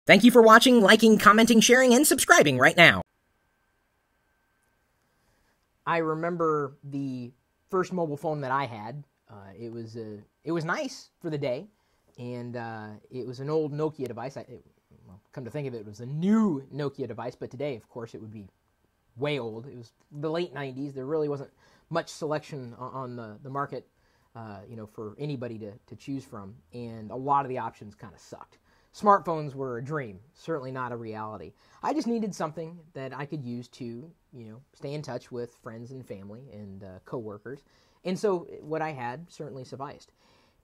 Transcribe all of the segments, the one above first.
Thank you for watching, liking, commenting, sharing, and subscribing right now. I remember the first mobile phone that I had. It was nice for the day, and it was an old Nokia device. Come to think of it, it was a new Nokia device, but today, of course, it would be way old. It was the late 90s. There really wasn't much selection on the market, for anybody to choose from, and a lot of the options kind of sucked. Smartphones were a dream, certainly not a reality. I just needed something that I could use to, stay in touch with friends and family and coworkers. And so what I had certainly sufficed.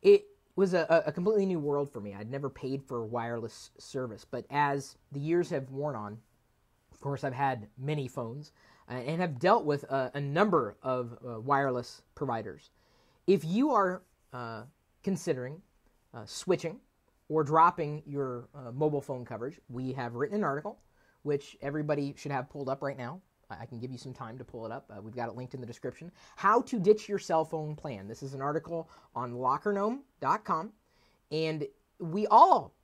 It was a completely new world for me. I'd never paid for wireless service, but as the years have worn on, of course, I've had many phones and have dealt with a number of wireless providers. If you are considering switching or dropping your mobile phone coverage, we have written an article, which everybody should have pulled up right now. I can give you some time to pull it up. We've got it linked in the description. How to ditch your cell phone plan. This is an article on lockergnome.com, and we all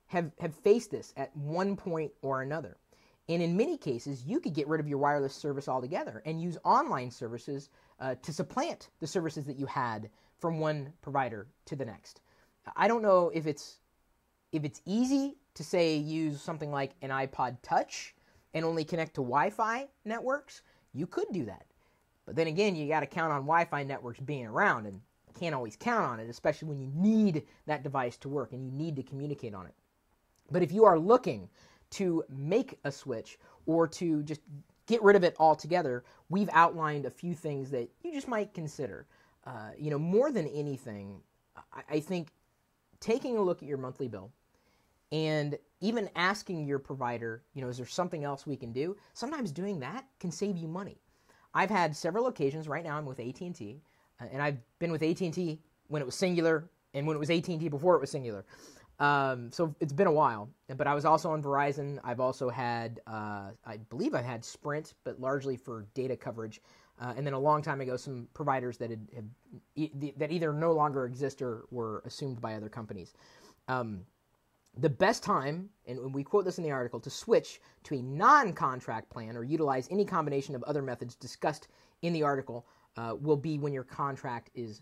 have faced this at one point or another. And in many cases, you could get rid of your wireless service altogether and use online services to supplant the services that you had from one provider to the next. I don't know if it's easy to say use something like an iPod Touch and only connect to Wi-Fi networks. You could do that. But then again, you got to count on Wi-Fi networks being around, and you can't always count on it, especially when you need that device to work and you need to communicate on it. But if you are looking to make a switch or to just get rid of it altogether, we've outlined a few things that you just might consider. More than anything, I think taking a look at your monthly bill and even asking your provider, is there something else we can do? Sometimes doing that can save you money. I've had several occasions. Right now I'm with AT&T, and I've been with AT&T when it was singular and when it was AT&T before it was singular. So it's been a while, but I was also on Verizon. I've also had, I believe I've had Sprint, but largely for data coverage. And then a long time ago, some providers that that either no longer exist or were assumed by other companies. The best time, and we quote this in the article, to switch to a non-contract plan or utilize any combination of other methods discussed in the article will be when your contract is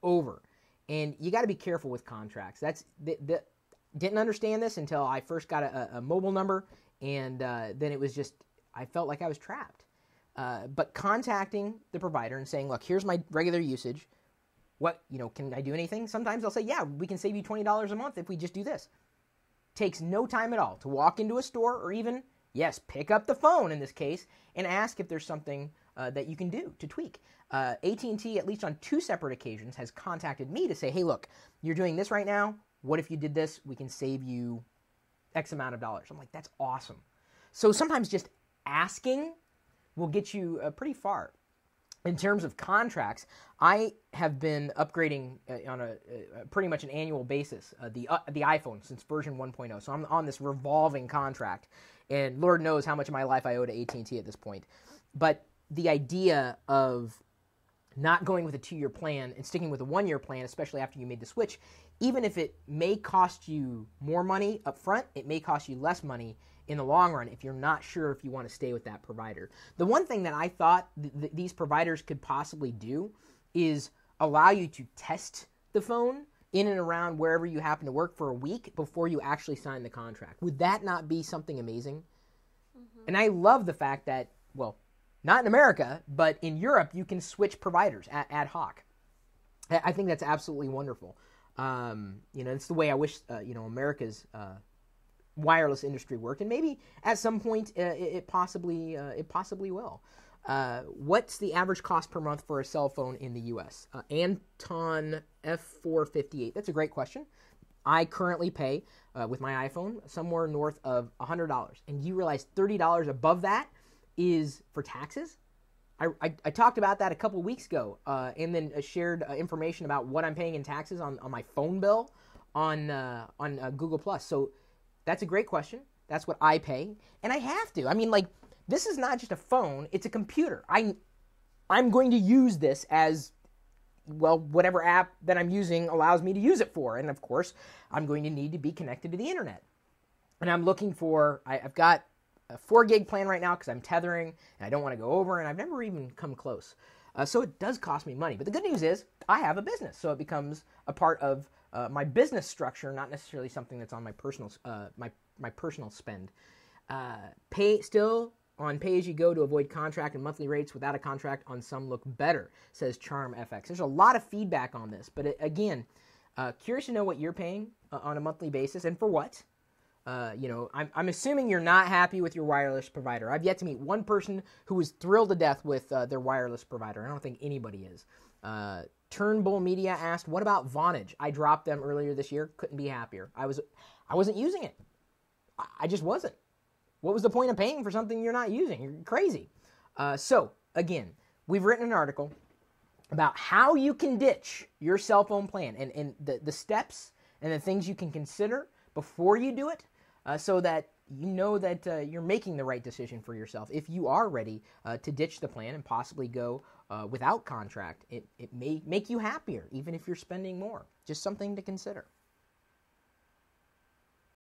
over. And you got to be careful with contracts. Didn't understand this until I first got a mobile number, and then it was just, I felt like I was trapped. But contacting the provider and saying, look, here's my regular usage. Can I do anything? Sometimes they'll say, yeah, we can save you $20 a month if we just do this. Takes no time at all to walk into a store or even, pick up the phone in this case and ask if there's something that you can do to tweak. AT&T, at least on 2 separate occasions, has contacted me to say, hey, look, you're doing this right now. What if you did this? We can save you X amount of dollars. I'm like, that's awesome. So sometimes just asking will get you pretty far. In terms of contracts, I have been upgrading on a pretty much an annual basis the iPhone since version 1.0. So I'm on this revolving contract, and Lord knows how much of my life I owe to AT&T at this point. But the idea of not going with a 2-year plan and sticking with a 1-year plan, especially after you made the switch, even if it may cost you more money up front, it may cost you less money in the long run if you're not sure if you want to stay with that provider. The one thing that I thought these providers could possibly do is allow you to test the phone in and around wherever you happen to work for a week before you actually sign the contract. Would that not be something amazing? Mm-hmm. And I love the fact that, not in America, but in Europe, you can switch providers ad hoc. I think that's absolutely wonderful. It's the way I wish, America's wireless industry worked, and maybe at some point it possibly will. What's the average cost per month for a cell phone in the U.S.? Anton F458. That's a great question. I currently pay with my iPhone somewhere north of $100, and you realize $30 above that is for taxes. I talked about that a couple of weeks ago, and then shared information about what I'm paying in taxes on my phone bill on Google+. So that's a great question. That's what I pay, and I have to. I mean, this is not just a phone; it's a computer. I'm going to use this as whatever app that I'm using allows me to use it for, and of course, I'm going to need to be connected to the internet. and I'm looking for, I've got a 4 gig plan right now because I'm tethering and I don't want to go over, and I've never even come close. So it does cost me money. But the good news is I have a business, so it becomes a part of my business structure, not necessarily something that's on my personal my personal spend. Still on pay-as-you-go to avoid contract and monthly rates. Without a contract on some look better, says Charm FX. There's a lot of feedback on this, but again, curious to know what you're paying on a monthly basis and for what. I'm assuming you're not happy with your wireless provider. I've yet to meet one person who was thrilled to death with their wireless provider. I don't think anybody is. Turnbull Media asked, what about Vonage? I dropped them earlier this year. Couldn't be happier. I wasn't using it. I just wasn't. What was the point of paying for something you're not using? You're crazy. So, again, we've written an article about how you can ditch your cell phone plan and the steps and the things you can consider before you do it, so that you know that you're making the right decision for yourself. If you are ready to ditch the plan and possibly go without contract, it may make you happier, even if you're spending more. Just something to consider.